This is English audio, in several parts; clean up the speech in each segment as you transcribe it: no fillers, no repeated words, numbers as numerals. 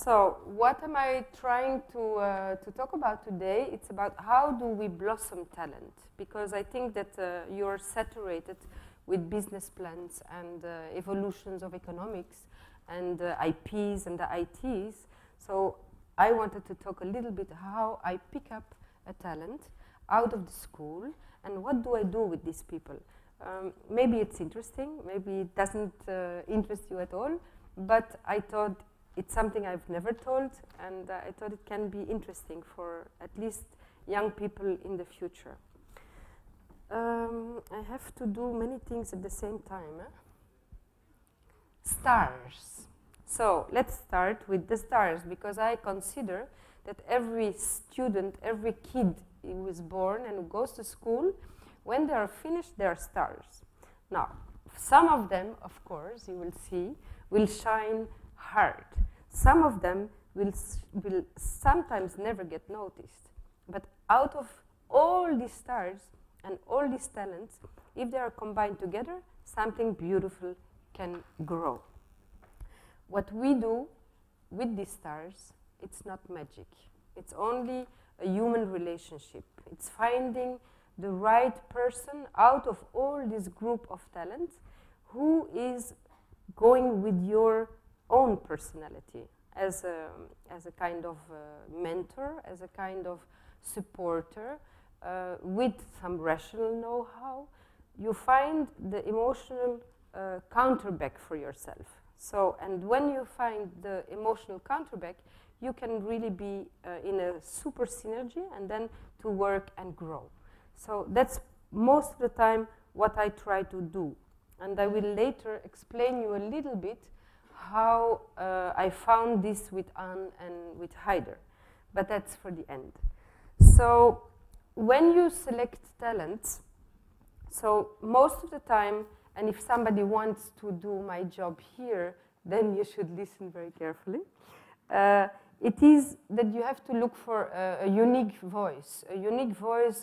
So what am I trying to talk about today? It's about how do we blossom talent, because I think that you're saturated with business plans and evolutions of economics and IPs and the ITs. So I wanted to talk a little bit how I pick up a talent out of the school and what do I do with these people. Maybe it's interesting, maybe it doesn't interest you at all, but I thought it's something I've never told, and I thought it can be interesting for at least young people in the future. I have to do many things at the same time. Stars. So let's start with the stars, because I consider that every student, every kid who is born and who goes to school, when they are finished, they are stars. Now, some of them, of course, you will see, will shine hard. Some of them will sometimes never get noticed. But out of all these stars and all these talents, if they are combined together, something beautiful can grow. What we do with these stars, it's not magic. It's only a human relationship. It's finding the right person out of all this group of talents who is going with your own personality as a kind of mentor, as a kind of supporter, with some rational know-how. You find the emotional counterback for yourself. So, and when you find the emotional counterback, you can really be in a super synergy and then to work and grow. So that's most of the time what I try to do. And I will later explain you a little bit how I found this with Anne and with Haider. But that's for the end. So when you select talents, so most of the time, and if somebody wants to do my job here, then you should listen very carefully. It is that you have to look for a unique voice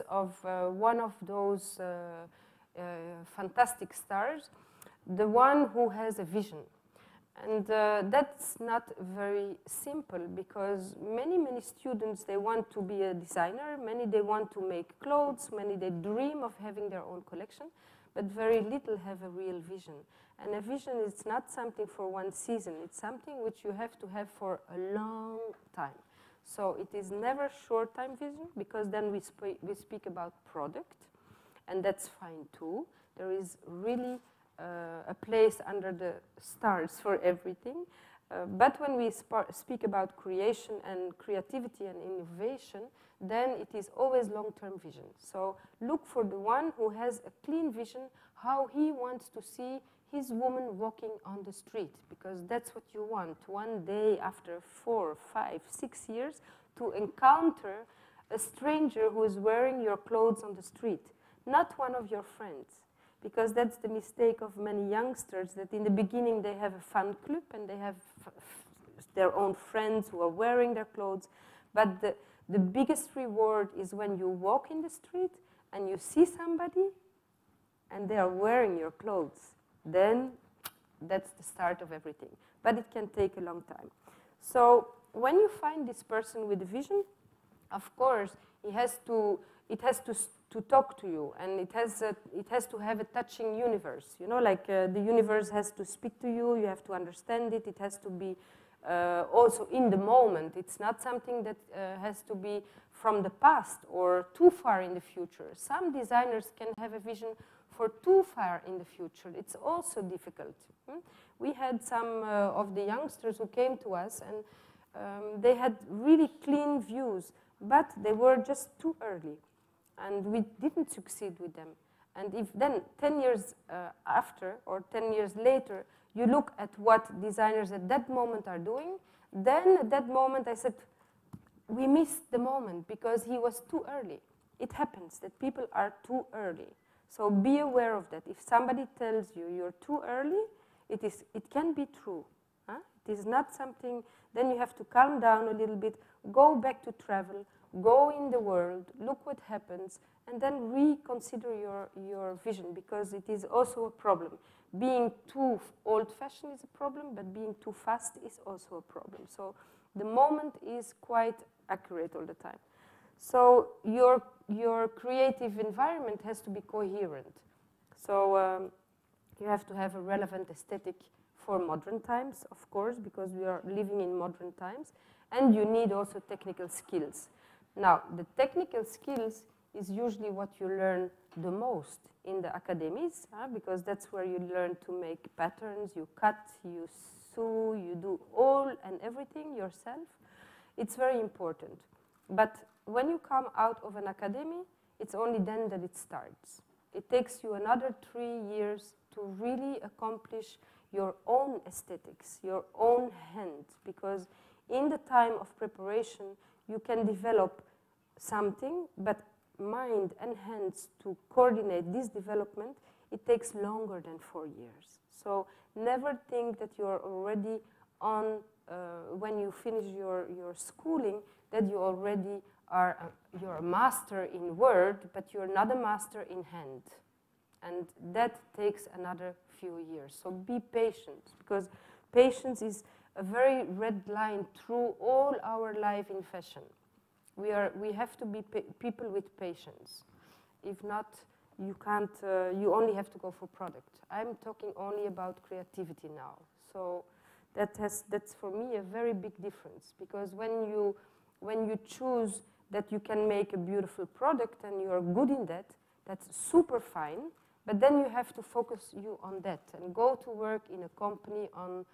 of one of those fantastic stars, the one who has a vision. And that's not very simple, because many students, they want to be a designer, many they want to make clothes, many they dream of having their own collection, but very little have a real vision. And a vision is not something for one season, it's something which you have to have for a long time. So it is never short-time vision, because then we speak about product, and that's fine too. There is really a place under the stars for everything. But when we speak about creation and creativity and innovation, then it is always long-term vision. So look for the one who has a clean vision, how he wants to see his woman walking on the street, because that's what you want. One day after 4, 5, 6 years, to encounter a stranger who is wearing your clothes on the street, not one of your friends. Because that's the mistake of many youngsters, that in the beginning they have a fan club and they have their own friends who are wearing their clothes. But the biggest reward is when you walk in the street and you see somebody and they are wearing your clothes. Then that's the start of everything. But it can take a long time. So when you find this person with a vision, of course, it has to talk to you, and it has to have a touching universe. You know, like the universe has to speak to you. You have to understand it. It has to be also in the moment. It's not something that has to be from the past or too far in the future. Some designers can have a vision for too far in the future. It's also difficult. We had some of the youngsters who came to us, and they had really clean views, but they were just too early. And we didn't succeed with them. And if then 10 years after or 10 years later, you look at what designers at that moment are doing, then at that moment I said, we missed the moment because he was too early. It happens that people are too early. So be aware of that. If somebody tells you you're too early, it can be true. Huh? It is not something, then you have to calm down a little bit, go back to travel, go in the world, look what happens, and then reconsider your vision, because it is also a problem. Being too old-fashioned is a problem, but being too fast is also a problem. So The moment is quite accurate all the time. So your creative environment has to be coherent. So you have to have a relevant aesthetic for modern times, of course, because we are living in modern times. And you need also technical skills. Now, the technical skills is usually what you learn the most in the academies, because that's where you learn to make patterns, you cut, you sew, you do all and everything yourself. It's very important. But when you come out of an academy, it's only then that it starts. It takes you another 3 years to really accomplish your own aesthetics, your own hand, because in the time of preparation, you can develop something, but mind and hands to coordinate this development, it takes longer than 4 years. So never think that you're already on, when you finish your schooling, that you already are you're a master in word, but you're not a master in hand. And that takes another few years. So be patient, because patience is a very red line through all our life in fashion. We have to be people with patience. If not, you can't, you only have to go for product. I'm talking only about creativity now. So that's for me a very big difference, because when you choose that you can make a beautiful product and you're good in that, that's super fine, but then you have to focus you on that and go to work in a company on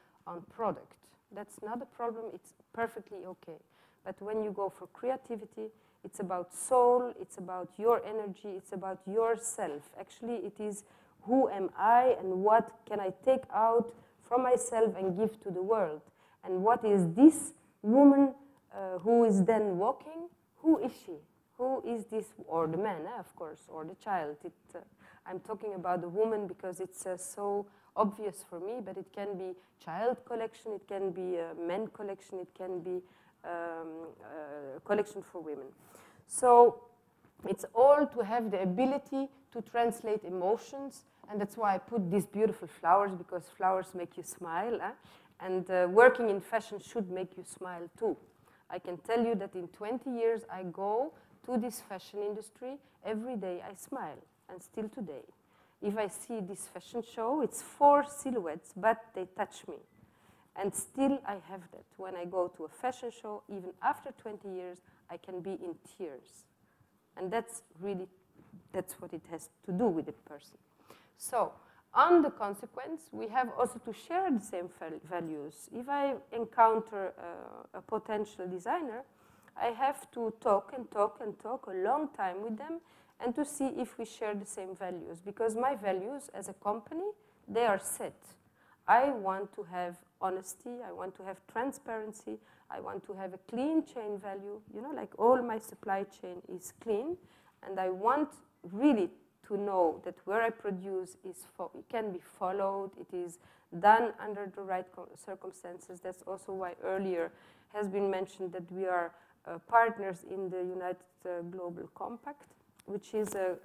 product. That's not a problem, it's perfectly okay. But when you go for creativity, it's about soul, it's about your energy, it's about yourself. Actually, it is who am I and what can I take out from myself and give to the world. And what is this woman who is then walking? Who is she? Who is this? Or the man, of course, or the child. I'm talking about the woman because it's so obvious for me, but it can be child collection, it can be a men collection, it can be collection for women. So it's all to have the ability to translate emotions, and that's why I put these beautiful flowers, because flowers make you smile, and working in fashion should make you smile too. I can tell you that in 20 years I go to this fashion industry, every day I smile, and still today. If I see this fashion show, it's 4 silhouettes, but they touch me. And still I have that. When I go to a fashion show, even after 20 years, I can be in tears. And that's what it has to do with the person. So, on the consequence, we have also to share the same values. If I encounter a potential designer, I have to talk and talk and talk a long time with them and to see if we share the same values. Because my values as a company, they are set. I want to have honesty, I want to have transparency, I want to have a clean chain value, you know, like all my supply chain is clean, and I want really to know that where I produce it can be followed, it is done under the right circumstances. That's also why earlier has been mentioned that we are partners in the United Global Compact, which is a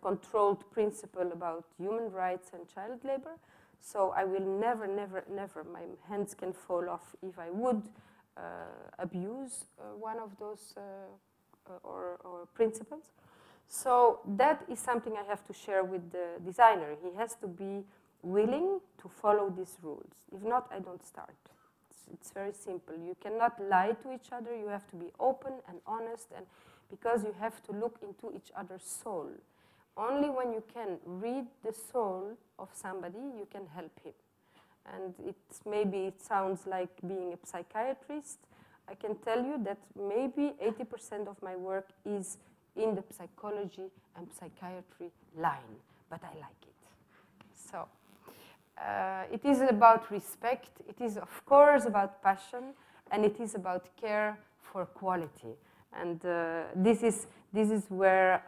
controlled principle about human rights and child labor. So I will never, never, never, my hands can fall off if I would abuse one of those or principles. So that is something I have to share with the designer. He has to be willing to follow these rules. If not, I don't start. It's very simple. You cannot lie to each other. You have to be open and honest, and because you have to look into each other's soul. Only when you can read the soul of somebody, you can help him. And maybe it sounds like being a psychiatrist. I can tell you that maybe 80% of my work is in the psychology and psychiatry line, but I like it. So it is about respect. It is, of course, about passion, and it is about care for quality. And this is where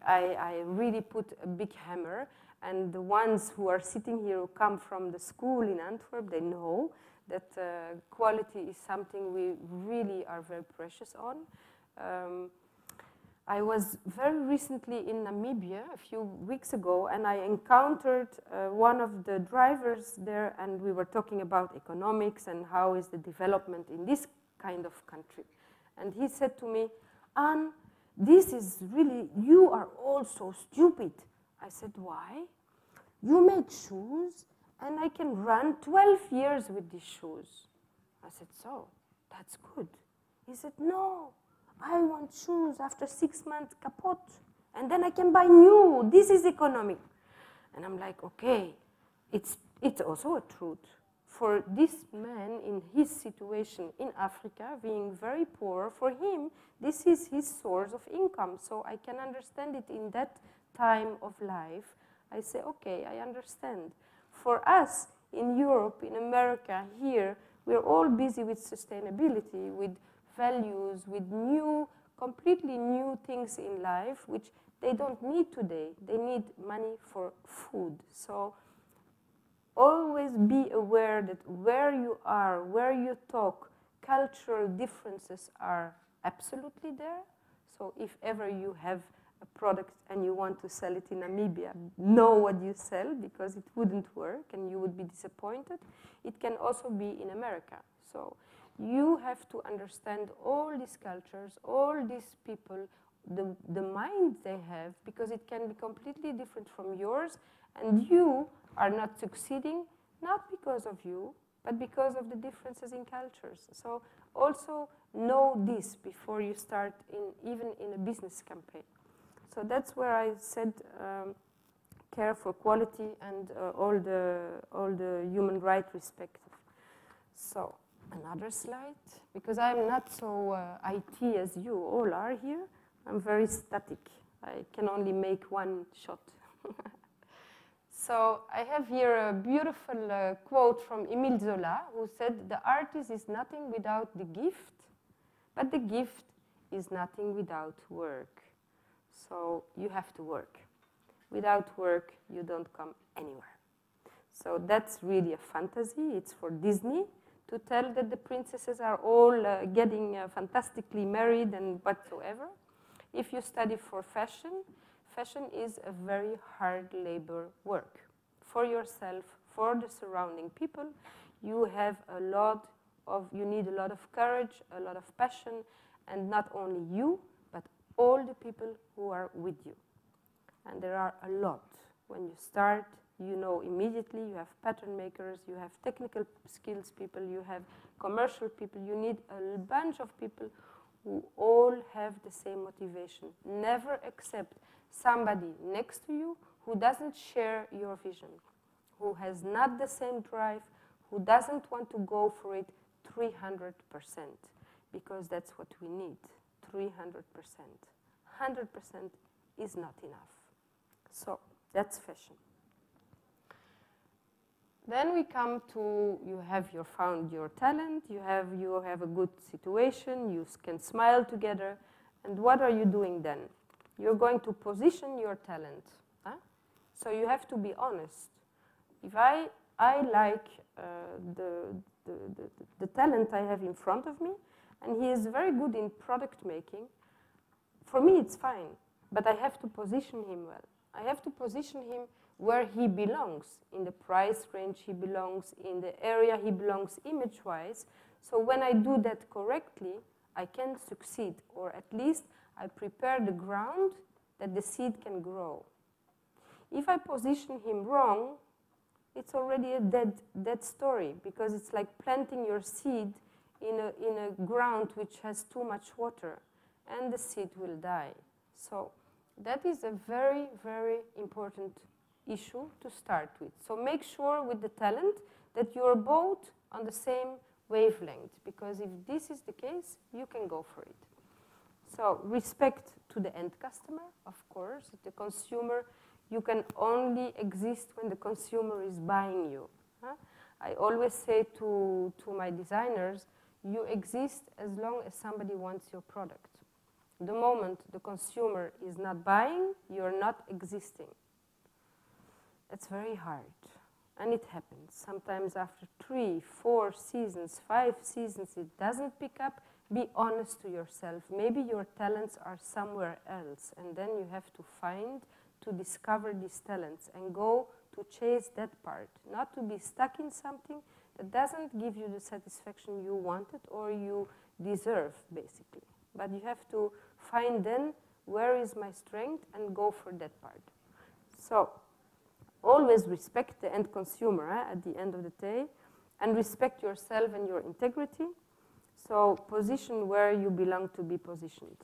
I really put a big hammer. And the ones who are sitting here who come from the school in Antwerp, they know that quality is something we really are very precious on. I was very recently in Namibia a few weeks ago, and I encountered one of the drivers there, and we were talking about economics and how is the development in this kind of country. And he said to me, Anne, this is really, you are all so stupid. I said, why? You make shoes, and I can run 12 years with these shoes. I said, so, that's good. He said, no. I want shoes after 6 months kapot, and then I can buy new. This is economic. And I'm like, okay, it's also a truth. For this man in his situation in Africa, being very poor, for him, this is his source of income. So I can understand it in that time of life. I say, okay, I understand. For us in Europe, in America, here, we're all busy with sustainability, with values, with new, completely new things in life, which they don't need today. They need money for food. So always be aware that where you are, where you talk, cultural differences are absolutely there. So if ever you have a product and you want to sell it in Namibia, know what you sell, because it wouldn't work and you would be disappointed. It can also be in America. So you have to understand all these cultures, all these people, the mind they have, because it can be completely different from yours, and you are not succeeding, not because of you, but because of the differences in cultures. So also know this before you start even in a business campaign. So that's where I said care for quality and all the human right respect. So another slide, because I'm not so IT as you all are here. I'm very static. I can only make one shot. So I have here a beautiful quote from Émile Zola, who said, the artist is nothing without the gift, but the gift is nothing without work. So you have to work. Without work, you don't come anywhere. So that's really a fantasy. It's for Disney to tell that the princesses are all getting fantastically married and whatsoever. If you study for fashion, fashion is a very hard labor work. For yourself, for the surrounding people, you need a lot of courage, a lot of passion, and not only you, but all the people who are with you. And there are a lot. When you start, you know immediately, you have pattern makers, you have technical skills people, you have commercial people, you need a bunch of people who all have the same motivation. Never accept somebody next to you who doesn't share your vision, who has not the same drive, who doesn't want to go for it 300%, because that's what we need, 300%. 100% is not enough. So that's fashion. Then we come to, you have found your talent, you have a good situation, you can smile together, and what are you doing then? You're going to position your talent. Huh? So you have to be honest. If I like the talent I have in front of me, and he is very good in product making, for me it's fine, but I have to position him well. I have to position him where he belongs, in the price range he belongs, in the area he belongs image-wise. So when I do that correctly, I can succeed, or at least I prepare the ground that the seed can grow. If I position him wrong, it's already a dead story, because it's like planting your seed in a ground which has too much water, and the seed will die. So that is a very, very important issue to start with. So make sure with the talent that you're both on the same wavelength, because if this is the case, you can go for it. So respect to the end customer, of course. The consumer, you can only exist when the consumer is buying you. Huh? I always say to my designers, you exist as long as somebody wants your product. The moment the consumer is not buying, you're not existing. It's very hard, and it happens. Sometimes after 3, 4 seasons, 5 seasons, it doesn't pick up, be honest to yourself. Maybe your talents are somewhere else, and then you have to find, to discover these talents and go to chase that part, not to be stuck in something that doesn't give you the satisfaction you wanted or you deserve, basically. But you have to find then where is my strength and go for that part. So always respect the end consumer at the end of the day, and respect yourself and your integrity. So position where you belong to be positioned.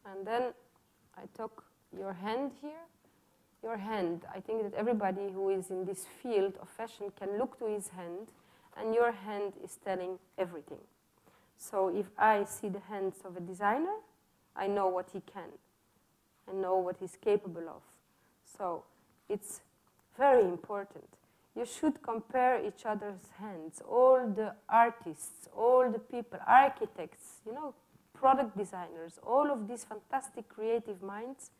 And then I took your hand here. Your hand, I think that everybody who is in this field of fashion can look to his hand, and your hand is telling everything. So if I see the hands of a designer, I know what he can. I know what he's capable of. So it's very important. You should compare each other's hands. All the artists, all the people, architects, you know, product designers, all of these fantastic creative minds,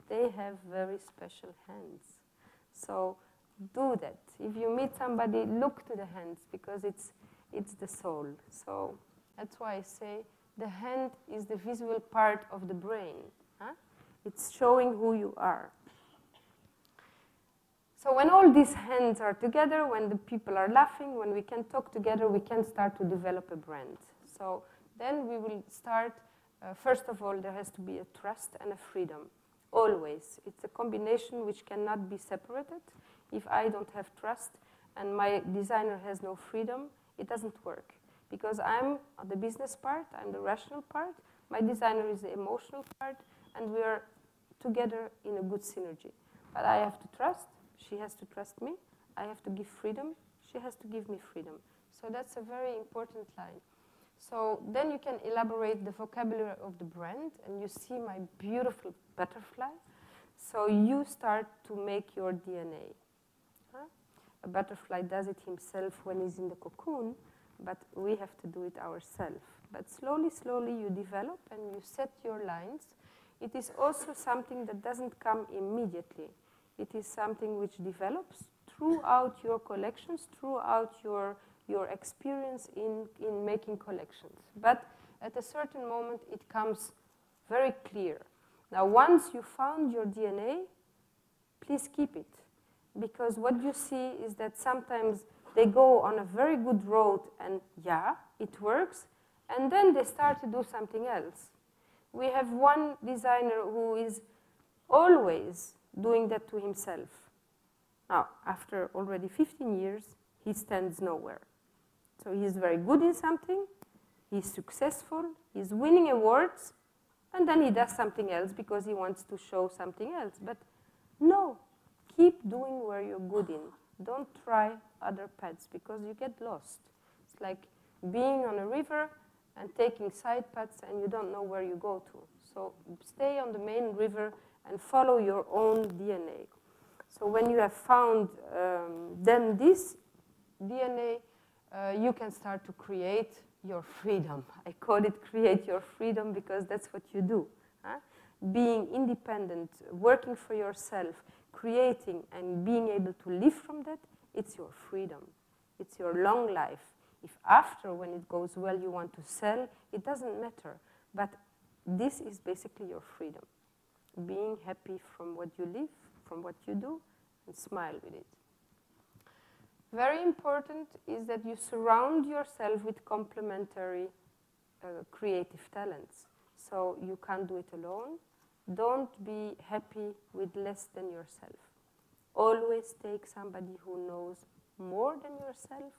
they have very special hands. So do that. If you meet somebody, look to the hands, because it's the soul. So that's why I say the hand is the visual part of the brain. Huh? It's showing who you are. So when all these hands are together, when the people are laughing, when we can talk together, we can start to develop a brand. So then we will start, first of all, there has to be a trust and a freedom. Always. It's a combination which cannot be separated. If I don't have trust and my designer has no freedom, it doesn't work. Because I'm the business part, I'm the rational part, my designer is the emotional part, and we are together in a good synergy. But I have to trust, she has to trust me, I have to give freedom, she has to give me freedom. So that's a very important line. So then you can elaborate the vocabulary of the brand, and you see my beautiful butterfly. So you start to make your DNA. Huh? A butterfly does it himself when he's in the cocoon, but we have to do it ourselves. But slowly, slowly you develop and you set your lines. It is also something that doesn't come immediately. It is something which develops throughout your collections, throughout your experience in making collections. But at a certain moment, it comes very clear. Now, once you found your DNA, please keep it. Because what you see is that sometimes they go on a very good road and, yeah, it works, and then they start to do something else. We have one designer who is always doing that to himself. Now, after already 15 years, he stands nowhere. So he's very good in something, he's successful, he's winning awards, and then he does something else because he wants to show something else. But no, keep doing where you're good in. Don't try other paths because you get lost. It's like being on a river and taking side paths and you don't know where you go to. So stay on the main river and follow your own DNA. So when you have found then this DNA, you can start to create your freedom. I call it create your freedom because that's what you do. Huh? Being independent, working for yourself, creating and being able to live from that, it's your freedom. It's your long life. If after, when it goes well, you want to sell, it doesn't matter. But this is basically your freedom. Being happy from what you live, from what you do, and smile with it. Very important is that you surround yourself with complementary creative talents. So you can't do it alone. Don't be happy with less than yourself. Always take somebody who knows more than yourself,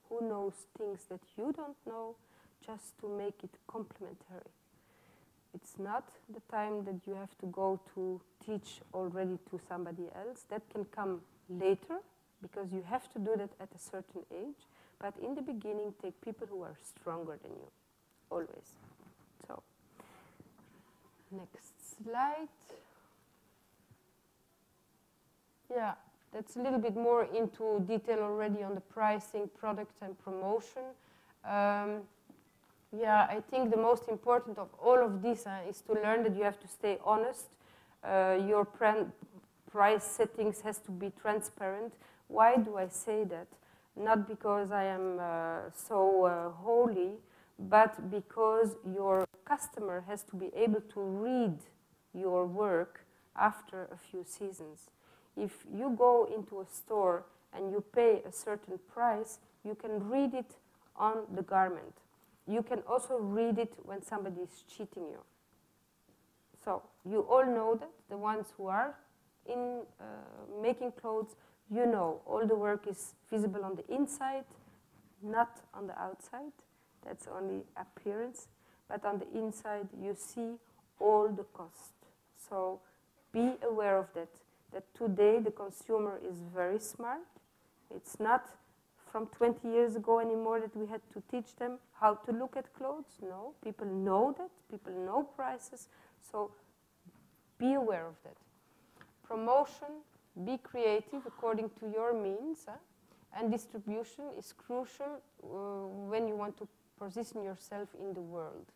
who knows things that you don't know, just to make it complementary. It's not the time that you have to go to teach already to somebody else. That can come later, because you have to do that at a certain age. But in the beginning, take people who are stronger than you, always. So, next slide. Yeah, that's a little bit more into detail already on the pricing, product, and promotion. Yeah, I think the most important of all of this is to learn that you have to stay honest. Your price settings has to be transparent. Why do I say that? Not because I am so holy, but because your customer has to be able to read your work after a few seasons. If you go into a store and you pay a certain price, you can read it on the garment. You can also read it when somebody is cheating you. So you all know that, the ones who are in making clothes, you know all the work is visible on the inside, not on the outside. That's only appearance. But on the inside, you see all the cost. So be aware of that, that today the consumer is very smart. It's not from 20 years ago anymore that we had to teach them how to look at clothes. No, people know that. People know prices. So be aware of that. Promotion, be creative according to your means. And distribution is crucial when you want to position yourself in the world.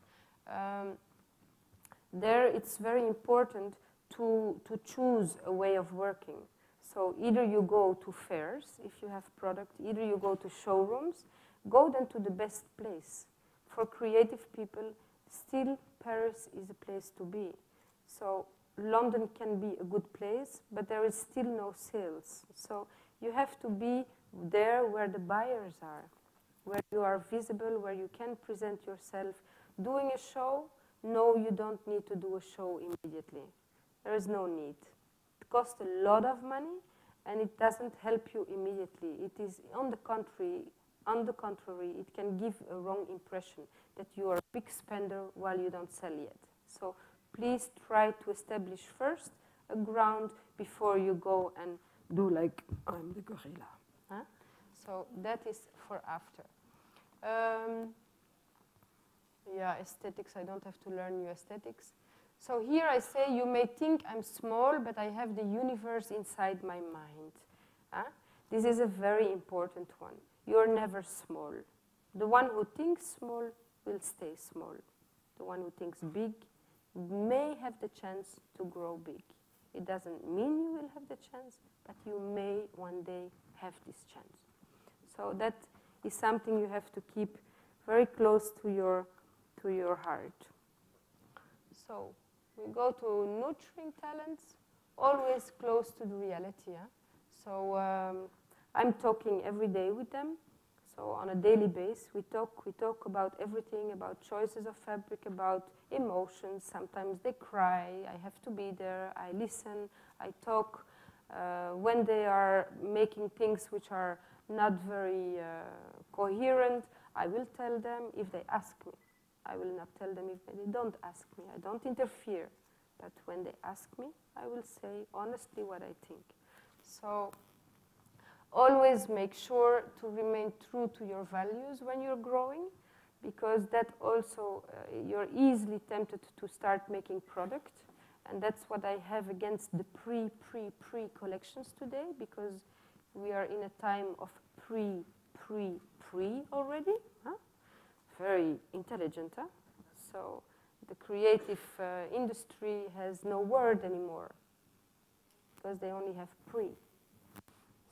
There it's very important to choose a way of working. So either you go to fairs if you have product, either you go to showrooms, go then to the best place. For creative people, still Paris is a place to be. So London can be a good place, but there is still no sales. So you have to be there where the buyers are, where you are visible, where you can present yourself. Doing a show, no, you don't need to do a show immediately. There is no need. It costs a lot of money, and it doesn't help you immediately. It is, on the contrary, it can give a wrong impression that you are a big spender while you don't sell yet. So please try to establish first a ground before you go and do like, I'm the gorilla. Huh? So that is for after. Yeah, aesthetics, I don't have to learn new aesthetics. So here I say, you may think I'm small, but I have the universe inside my mind. This is a very important one. You're never small. The one who thinks small will stay small. The one who thinks big may have the chance to grow big. It doesn't mean you will have the chance, but you may one day have this chance. So that is something you have to keep very close to your heart. So we go to nurturing talents, always close to the reality. So I'm talking every day with them. So on a daily basis, we talk about everything, about choices of fabric, about emotions. Sometimes they cry. I have to be there. I listen. I talk. When they are making things which are not very coherent, I will tell them if they ask me. I will not tell them if they don't ask me. I don't interfere. But when they ask me, I will say honestly what I think. So always make sure to remain true to your values when you're growing, because that also, you're easily tempted to start making product. And that's what I have against the pre collections today, because we are in a time of pre already. Very intelligent. So the creative industry has no word anymore, because they only have pre.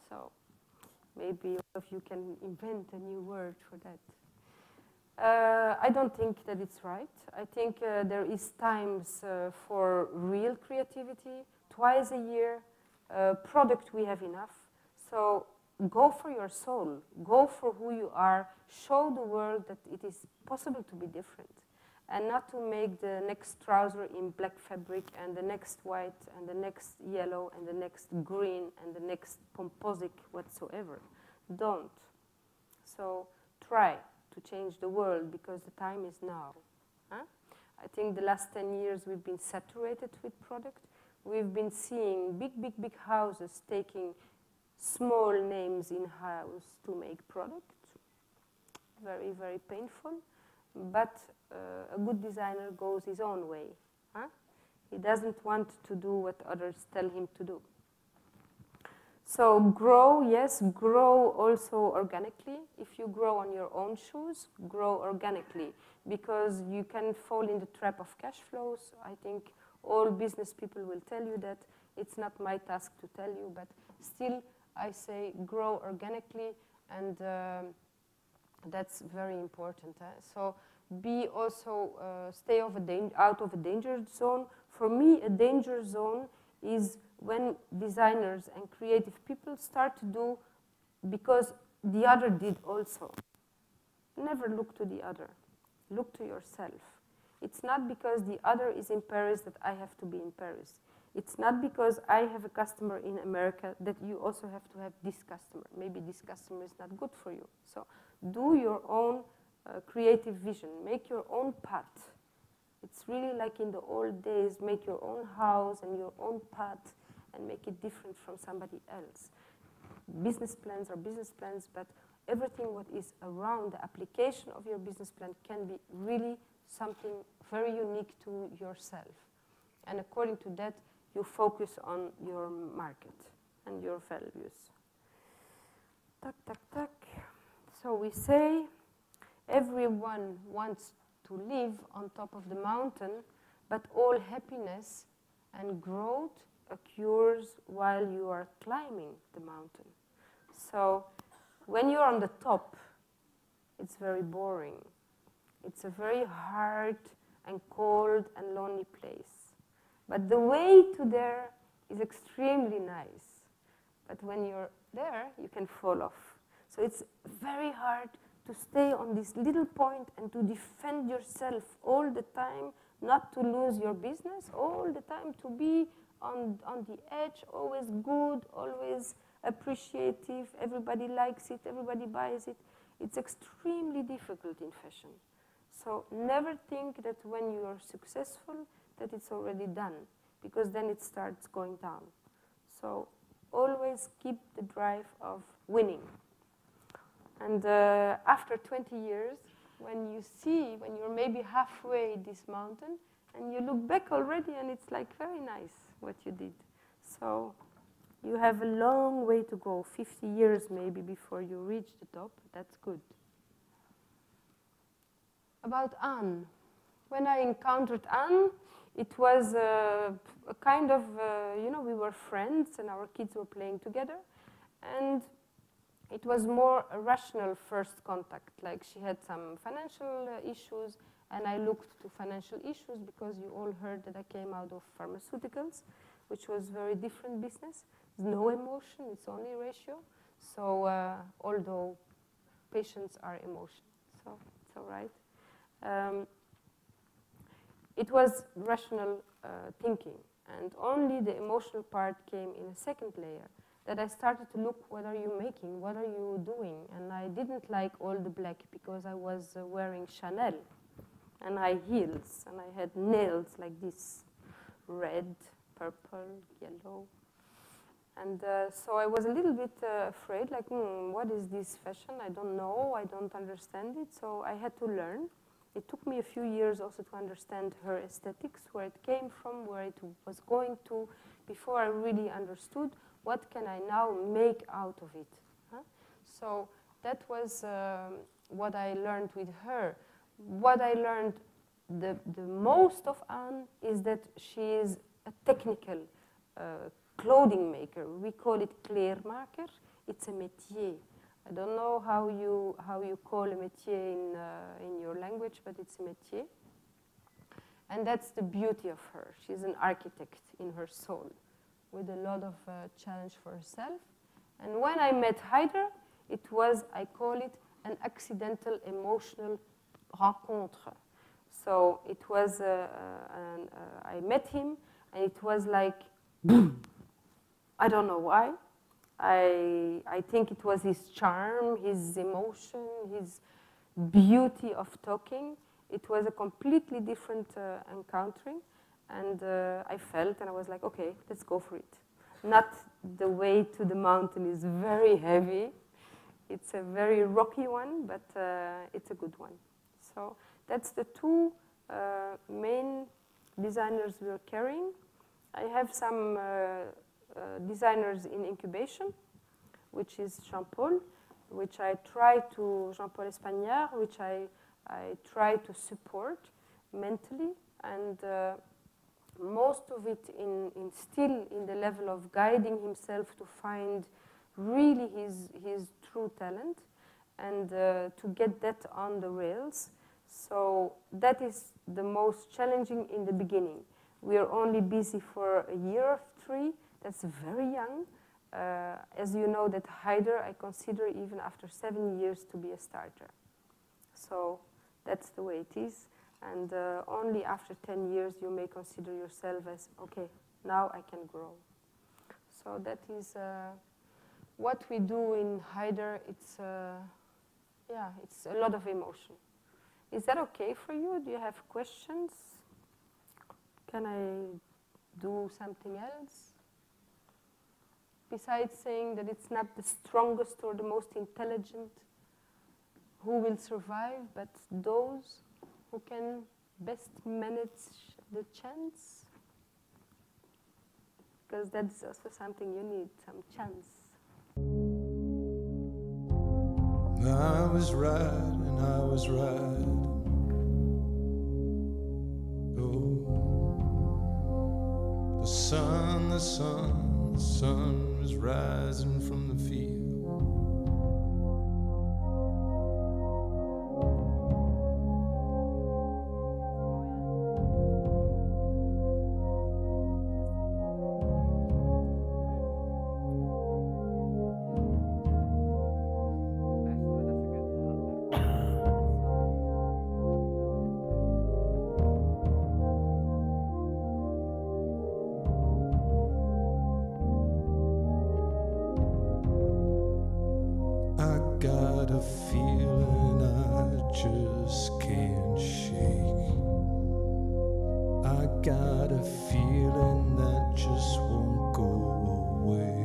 So maybe all of you can invent a new word for that. I don't think that it's right. I think there is times for real creativity. Twice a year, product we have enough. So go for your soul. Go for who you are. Show the world that it is possible to be different. And not to make the next trouser in black fabric and the next white and the next yellow and the next green and the next composite whatsoever. Don't. So try to change the world, because the time is now. I think the last 10 years we've been saturated with product. We've been seeing big houses taking small names in-house to make product. Very, very painful. But a good designer goes his own way. He doesn't want to do what others tell him to do. So grow, yes, grow also organically. If you grow on your own shoes, grow organically, because you can fall in the trap of cash flows. I think all business people will tell you that. It's not my task to tell you, but still I say grow organically, and that's very important. So be also stay out of a danger zone. For me, a danger zone is when designers and creative people start to do because the other did also. Never look to the other. Look to yourself. It's not because the other is in Paris that I have to be in Paris. It's not because I have a customer in America that you also have to have this customer. Maybe this customer is not good for you. So do your own creative vision. Make your own path. It's really like in the old days, make your own house and your own path and make it different from somebody else. Business plans are business plans, but everything what is around the application of your business plan can be really something very unique to yourself. And according to that, you focus on your market and your values. Tac, tac, tac. So we say everyone wants to live on top of the mountain, but all happiness and growth occurs while you are climbing the mountain. So when you're on the top, it's very boring. It's a very hard and cold and lonely place. But the way to there is extremely nice. But when you're there, you can fall off. So it's very hard to stay on this little point and to defend yourself all the time, not to lose your business, all the time to be on the edge, always good, always appreciative, everybody likes it, everybody buys it. It's extremely difficult in fashion. So never think that when you are successful that it's already done, because then it starts going down. So always keep the drive of winning. And after 20 years, when you're maybe halfway this mountain, and you look back already and it's like very nice what you did. So you have a long way to go, 50 years maybe before you reach the top. That's good. About Anne. When I encountered Anne, it was a kind of, we were friends and our kids were playing together. And it was more a rational first contact. Like she had some financial issues, and I looked to financial issues because you all heard that I came out of pharmaceuticals, which was very different business. No emotion, it's only ratio. So although patients are emotion, so it's all right. It was rational thinking, and only the emotional part came in a second layer. That I started to look, what are you making, what are you doing? And I didn't like all the black because I was wearing Chanel and high heels, and I had nails like this, red, purple, yellow. And so I was a little bit afraid, like, what is this fashion? I don't know, I don't understand it, so I had to learn. It took me a few years also to understand her aesthetics, where it came from, where it was going to, before I really understood what can I now make out of it. Huh? So that was what I learned with her. What I learned the most of Anne is that she is a technical clothing maker. We call it kleermaker. It's a métier. I don't know how you call a métier in your language, but it's a métier. And that's the beauty of her. She's an architect in her soul, with a lot of challenge for herself. And when I met Haider, it was, I call it, an accidental emotional rencontre. So it was, I met him, and it was like, boom. I don't know why. I think it was his charm, his emotion, his beauty of talking. It was a completely different encountering. And I felt, and I was like, okay, let's go for it. Not the way to the mountain is very heavy. It's a very rocky one, but it's a good one. So that's the two main designers we are carrying. I have some designers in incubation, which is Jean-Paul, which I try to, Jean-Paul Espagnard, which I try to support mentally, and most of it still in the level of guiding himself to find really his true talent and to get that on the rails. So that is the most challenging in the beginning. We are only busy for a year or 3. That's very young. As you know, that Haider, I consider even after 7 years to be a starter. So that's the way it is. And only after 10 years you may consider yourself as, okay, now I can grow. So that is what we do in Haider. It's a lot of emotion. Is that okay for you? Do you have questions? Can I do something else? Besides saying that it's not the strongest or the most intelligent who will survive, but those who can best manage the chance. Because that's also something you need, some chance. I was right and I was right. Oh, the sun was rising from the field. Got a feeling I just can't shake. I got a feeling that just won't go away.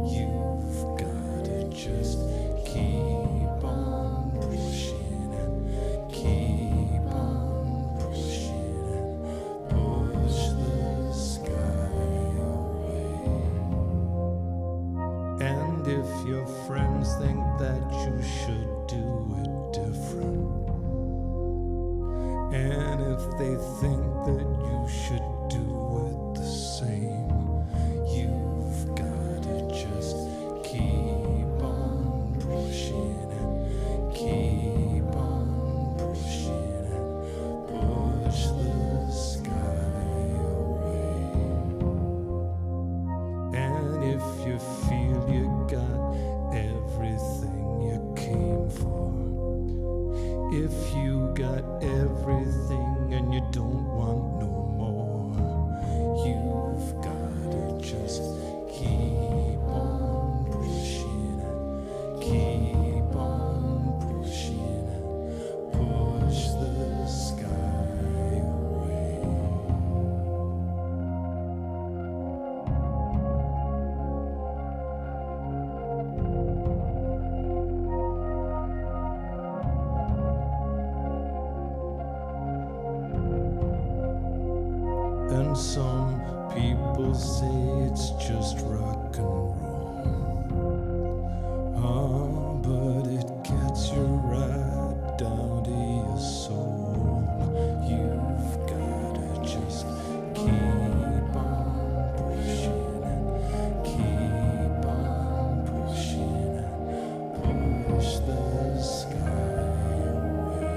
You've gotta just keep on pushing and keep on pushing and push the sky away. And if your friends think that you should do it different, and if they think that you should do it the same, you've gotta just keep on pushing and keep on pushing and push the sky away. And if you feel you got everything you came for, if you got everything and you don't want no more, you've gotta just keep on pushing and keep on pushing and push the sky away. And some people say it's just rock and roll. But it gets you right down to your soul. You've gotta just keep on pushing and keep on pushing and push the sky away.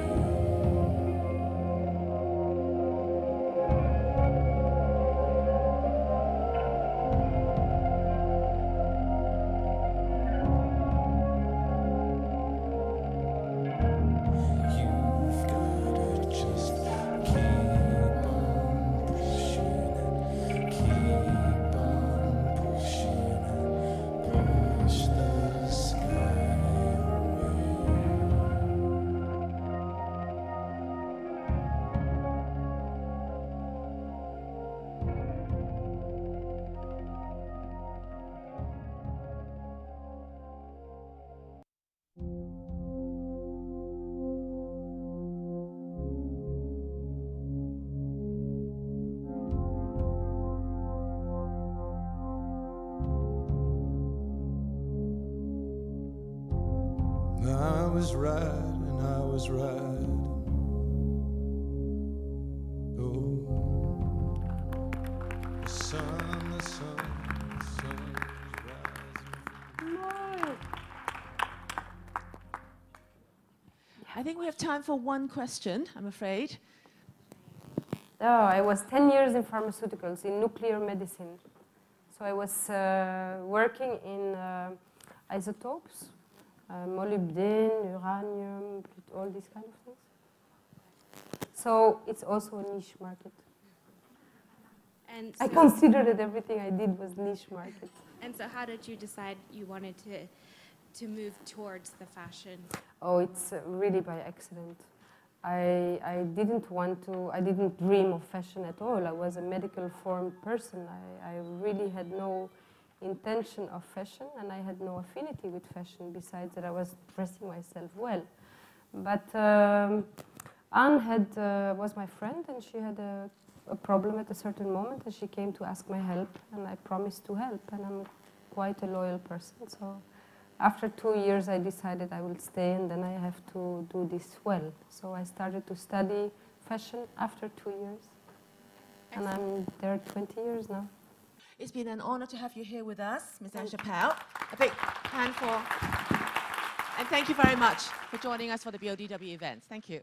I was right and I was right. Oh, the sun is rising. I think we have time for one question, I'm afraid. Oh, I was 10 years in pharmaceuticals, in nuclear medicine. So I was working in isotopes, molybdenum, uranium, all these kind of things. So it's also a niche market. And so, I considered that everything I did was niche market. and so how did you decide you wanted to move towards the fashion? Oh, it's really by accident. I didn't dream of fashion at all. I was a medical formed person. I really had no intention of fashion, and I had no affinity with fashion, besides that I was dressing myself well. But Anne was my friend, and she had a problem at a certain moment, and she came to ask my help, and I promised to help, and I'm quite a loyal person. So after 2 years, I decided I will stay, and then I have to do this well. So I started to study fashion after 2 years, and I'm there 20 years now. It's been an honor to have you here with us, Ms. Anne Chapelle. A big hand for... And thank you very much for joining us for the BODW events. Thank you.